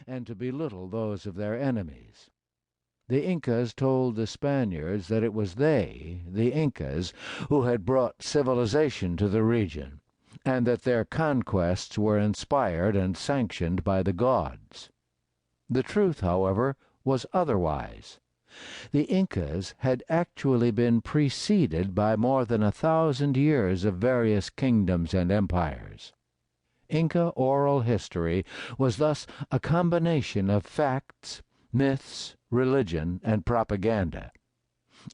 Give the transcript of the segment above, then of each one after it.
and to belittle those of their enemies. The Incas told the Spaniards that it was they, the Incas, who had brought civilization to the region, and that their conquests were inspired and sanctioned by the gods. The truth, however, was otherwise. The Incas had actually been preceded by more than 1,000 years of various kingdoms and empires. Inca oral history was thus a combination of facts, myths, religion, and propaganda.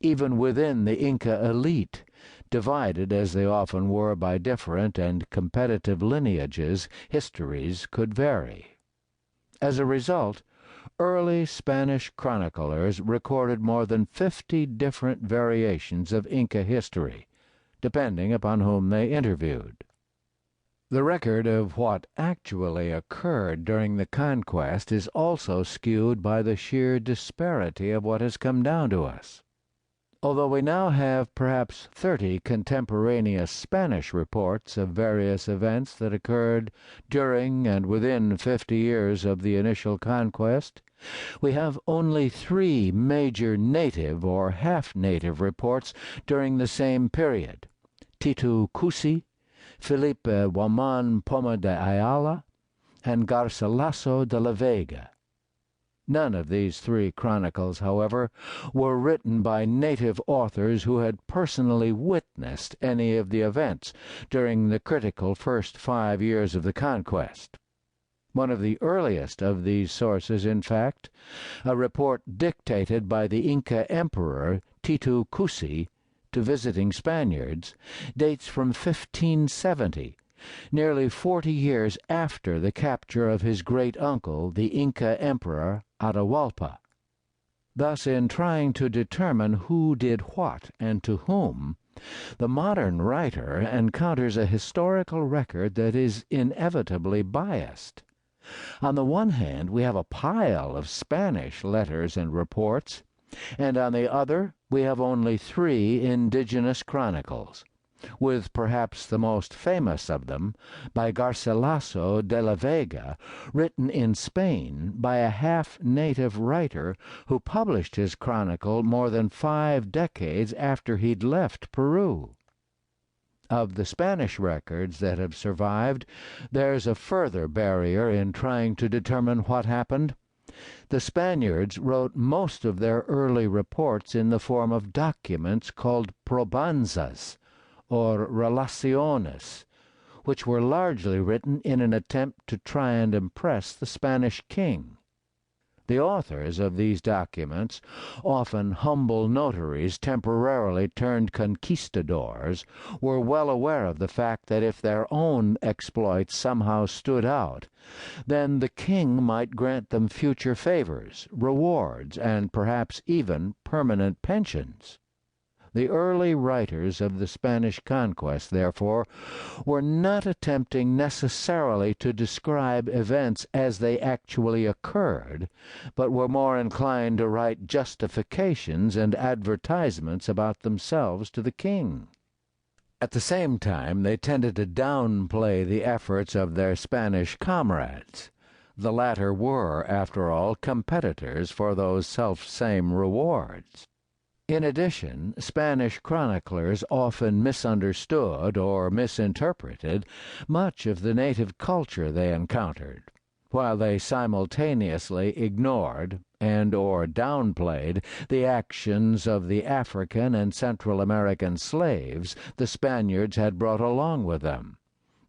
Even within the Inca elite, divided as they often were by different and competitive lineages, histories could vary. As a result, early Spanish chroniclers recorded more than 50 different variations of Inca history, depending upon whom they interviewed. The record of what actually occurred during the conquest is also skewed by the sheer disparity of what has come down to us. Although we now have perhaps 30 contemporaneous Spanish reports of various events that occurred during and within 50 years of the initial conquest, we have only 3 major native or half-native reports during the same period: Titu Cusi, Felipe Guaman Poma de Ayala, and Garcilaso de la Vega. None of these 3 chronicles, however, were written by native authors who had personally witnessed any of the events during the critical first 5 years of the conquest. One of the earliest of these sources, in fact, a report dictated by the Inca emperor Titu Cusi to visiting Spaniards, dates from 1570, nearly 40 years after the capture of his great-uncle, the Inca emperor Atahualpa. Thus, in trying to determine who did what and to whom, the modern writer encounters a historical record that is inevitably biased. On the one hand, we have a pile of Spanish letters and reports, and on the other we have only 3 indigenous chronicles, with perhaps the most famous of them, by Garcilaso de la Vega, written in Spain by a half-native writer who published his chronicle more than 5 decades after he'd left Peru. Of the Spanish records that have survived, there's a further barrier in trying to determine what happened. The Spaniards wrote most of their early reports in the form of documents called probanzas, or relaciones, which were largely written in an attempt to try and impress the Spanish king. The authors of these documents, often humble notaries temporarily turned conquistadors, were well aware of the fact that if their own exploits somehow stood out, then the king might grant them future favors, rewards, and perhaps even permanent pensions. The early writers of the Spanish conquest, therefore, were not attempting necessarily to describe events as they actually occurred, but were more inclined to write justifications and advertisements about themselves to the king. At the same time, they tended to downplay the efforts of their Spanish comrades. The latter were, after all, competitors for those self-same rewards. In addition, Spanish chroniclers often misunderstood or misinterpreted much of the native culture they encountered, while they simultaneously ignored and or downplayed the actions of the African and Central American slaves the Spaniards had brought along with them,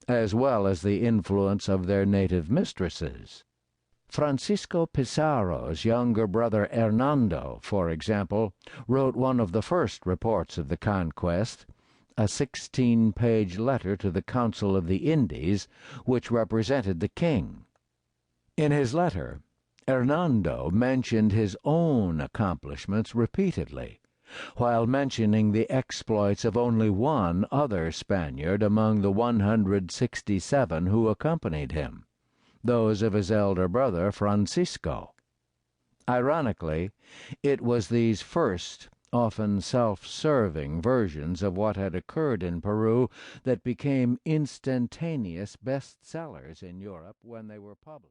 as well as the influence of their native mistresses. Francisco Pizarro's younger brother Hernando, for example, wrote one of the first reports of the conquest, a 16-page letter to the Council of the Indies, which represented the king. In his letter, Hernando mentioned his own accomplishments repeatedly, while mentioning the exploits of only one other Spaniard among the 167 who accompanied him, those of his elder brother Francisco. Ironically, it was these first, often self-serving versions of what had occurred in Peru that became instantaneous bestsellers in Europe when they were published.